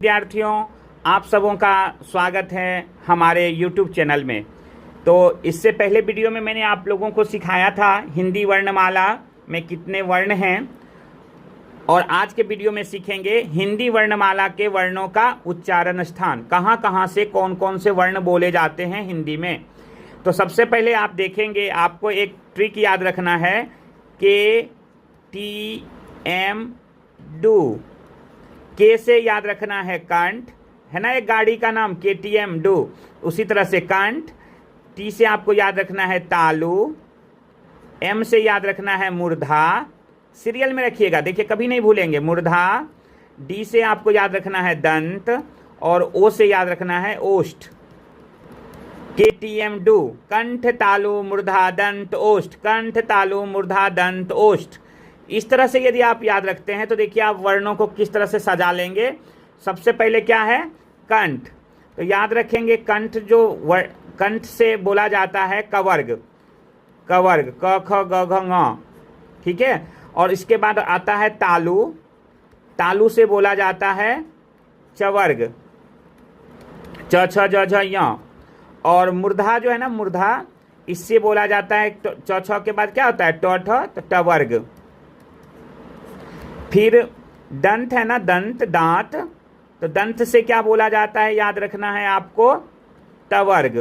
विद्यार्थियों, आप सबों का स्वागत है हमारे YouTube चैनल में। तो इससे पहले वीडियो में मैंने आप लोगों को सिखाया था हिंदी वर्णमाला में कितने वर्ण हैं, और आज के वीडियो में सीखेंगे हिंदी वर्णमाला के वर्णों का उच्चारण स्थान, कहाँ कहाँ से कौन कौन से वर्ण बोले जाते हैं हिंदी में। तो सबसे पहले आप देखेंगे, आपको एक ट्रिक याद रखना है, के टी एम डू। के से याद रखना है कंठ, है ना, एक गाड़ी का नाम KTM डू। उसी तरह से कंठ। टी से आपको याद रखना है तालु। एम से याद रखना है मूर्धा। सीरियल में रखिएगा, देखिए कभी नहीं भूलेंगे, मूर्धा। डी से आपको याद रखना है दंत, और ओ से याद रखना है ओष्ठ। KTM डू, कंठ तालु मूर्धा दंत ओष्ठ, कंठ तालु मूर्धा दंत ओष्ठ। इस तरह से यदि आप याद रखते हैं तो देखिए आप वर्णों को किस तरह से सजा लेंगे। सबसे पहले क्या है, कंठ। तो याद रखेंगे कंठ, कंठ से बोला जाता है कवर्ग, कवर्ग क ख ग घ ङ, ठीक है। और इसके बाद आता है तालु, तालु से बोला जाता है चवर्ग, च छ ज झ य। और मूर्धा जो है ना, मूर्धा, इससे बोला जाता है च छ के बाद क्या होता है ट ठ, तो टवर्ग। फिर दंत है ना, दंत, दांत, तो दंत से क्या बोला जाता है, याद रखना है आपको, टवर्ग।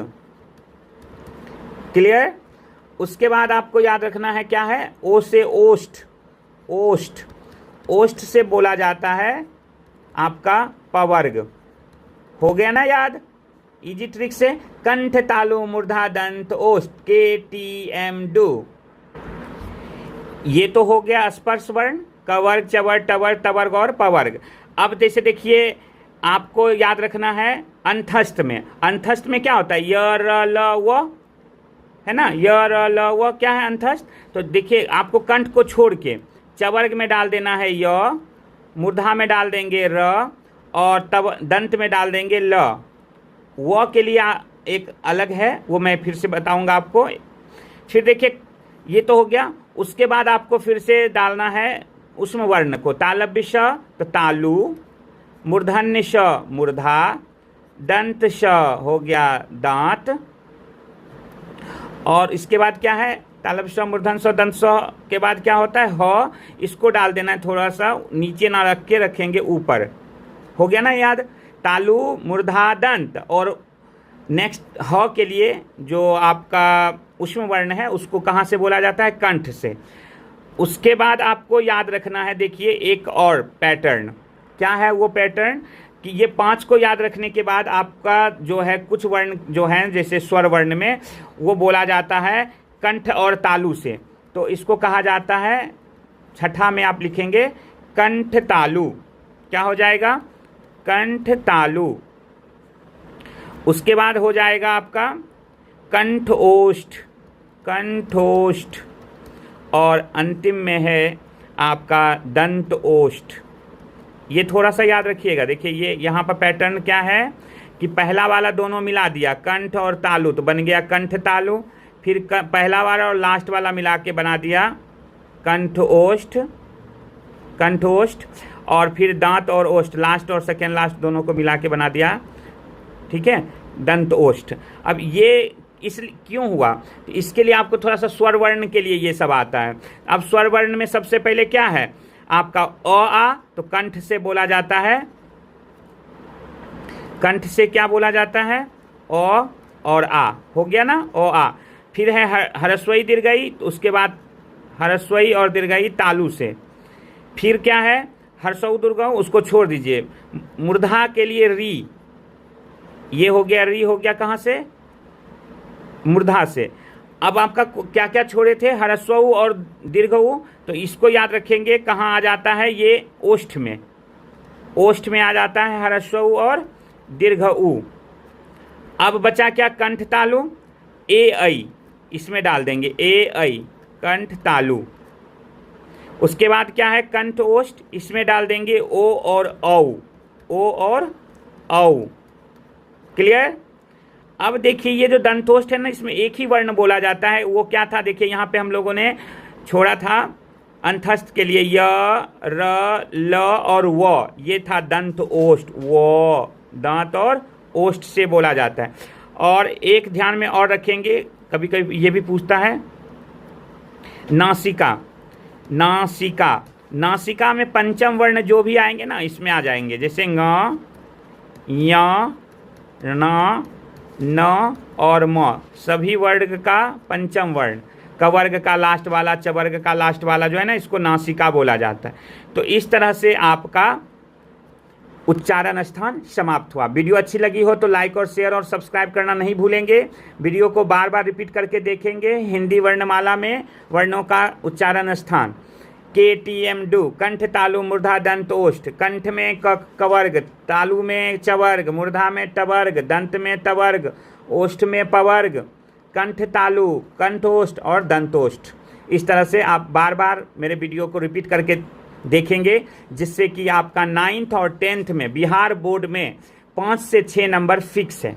क्लियर। उसके बाद आपको याद रखना है क्या है, ओ से ओष्ठ, ओष्ठ, ओष्ठ से बोला जाता है आपका पवर्ग। हो गया ना याद, इजी ट्रिक से। कंठ तालु मूर्धा दंत ओष्ठ, KTM डू। ये तो हो गया स्पर्श वर्ण, कवर्ग, चवर, टवर, तवर्ग और पवर्ग। अब जैसे देखिए आपको याद रखना है अंतस्थ में, अंतस्थ में क्या होता है, य र ल व, है ना, य र ल व क्या है अंतस्थ। तो देखिए आपको कंठ को छोड़ के चवर्ग में डाल देना है य, मूर्धा में डाल देंगे र, और तब दंत में डाल देंगे ल। व के लिए एक अलग है, वो मैं फिर से बताऊंगा आपको। फिर देखिए ये तो हो गया। उसके बाद आपको फिर से डालना है उसमें वर्ण को, तालव्य श तो तालु, मूर्धन्य श मूर्धा, दंत श हो गया दांत, और इसके बाद क्या है, तालव्य श मूर्धन्य श दंत श के बाद क्या होता है ह, इसको डाल देना है, थोड़ा सा नीचे ना रख के रखेंगे ऊपर। हो गया ना याद, तालु मूर्धा दंत। और नेक्स्ट ह के लिए जो आपका ऊष्म वर्ण है उसको कहाँ से बोला जाता है, कंठ से। उसके बाद आपको याद रखना है, देखिए एक और पैटर्न, क्या है वो पैटर्न, कि ये 5 को याद रखने के बाद आपका जो है कुछ वर्ण जो हैं जैसे स्वर वर्ण में, वो बोला जाता है कंठ और तालु से। तो इसको कहा जाता है, छठा में आप लिखेंगे कंठ तालु, क्या हो जाएगा, कंठ तालु। उसके बाद हो जाएगा आपका कंठ ओष्ठ, कंठोष्ठ, और अंतिम में है आपका दंत ओष्ठ। ये थोड़ा सा याद रखिएगा। देखिए ये यहाँ पर पैटर्न क्या है, कि पहला वाला दोनों मिला दिया, कंठ और तालु, तो बन गया कंठ तालु। फिर पहला वाला और लास्ट वाला मिला के बना दिया कंठ ओष्ठ, कंठोष्ठ, और फिर दांत और ओष्ठ, लास्ट और सेकेंड लास्ट दोनों को मिला के बना दिया, ठीक है, दंत ओष्ठ। अब ये इस क्यों हुआ, तो इसके लिए आपको थोड़ा सा स्वर वर्ण के लिए ये सब आता है। अब स्वर वर्ण में सबसे पहले क्या है आपका अ आ, तो कंठ से बोला जाता है, कंठ से क्या बोला जाता है, अ और आ। हो गया ना, ओ आ। फिर है ह्रस्वई दीर्घई, तो उसके बाद ह्रस्वई और दीर्घई तालु से। फिर क्या है, हर्षऊ दुर्गऊ, उसको छोड़ दीजिए। मूर्धा के लिए री, ये हो गया, री हो गया कहाँ से, मूर्धा से। अब आपका क्या क्या छोड़े थे, ह्रस्वऊ और दीर्घऊ, तो इसको याद रखेंगे कहाँ आ जाता है, ये ओष्ठ में, ओष्ठ में आ जाता है ह्रस्वऊ और दीर्घऊ। अब बचा क्या, कंठ तालु, ए ऐ इसमें डाल देंगे, ए ऐ कंठ तालु। उसके बाद क्या है, कंठ ओष्ठ, इसमें डाल देंगे ओ और औ, ओ और औ। क्लियर। अब देखिए ये जो दंतोष्ठ है ना, इसमें एक ही वर्ण बोला जाता है, वो क्या था, देखिए यहाँ पे हम लोगों ने छोड़ा था अंतस्थ के लिए य, र, ल और व, ये था दंत ओष्ठ, वो दांत और ओष्ठ से बोला जाता है। और एक ध्यान में और रखेंगे, कभी कभी ये भी पूछता है, नासिका, नासिका, नासिका में पंचम वर्ण जो भी आएंगे ना इसमें आ जाएंगे, जैसे ङ, य, न, न और म, सभी वर्ग का पंचम वर्ण, कवर्ग का लास्ट वाला, चवर्ग का लास्ट वाला जो है ना, इसको नासिका बोला जाता है। तो इस तरह से आपका उच्चारण स्थान समाप्त हुआ। वीडियो अच्छी लगी हो तो लाइक और शेयर और सब्सक्राइब करना नहीं भूलेंगे। वीडियो को बार बार रिपीट करके देखेंगे। हिंदी वर्णमाला में वर्णों का उच्चारण स्थान, के, टी, एम, डू, कंठ, तालु, मूर्धा, दंत, ओष्ठ। कंठ में कवर्ग, तालु में चवर्ग, मूर्धा में टवर्ग, दंत में तवर्ग, ओष्ठ में पवर्ग, कंठ तालु, कंठोष्ठ और दंतोष्ठ। इस तरह से आप बार बार मेरे वीडियो को रिपीट करके देखेंगे, जिससे कि आपका 9th और 10th में बिहार बोर्ड में 5 से 6 नंबर फिक्स है।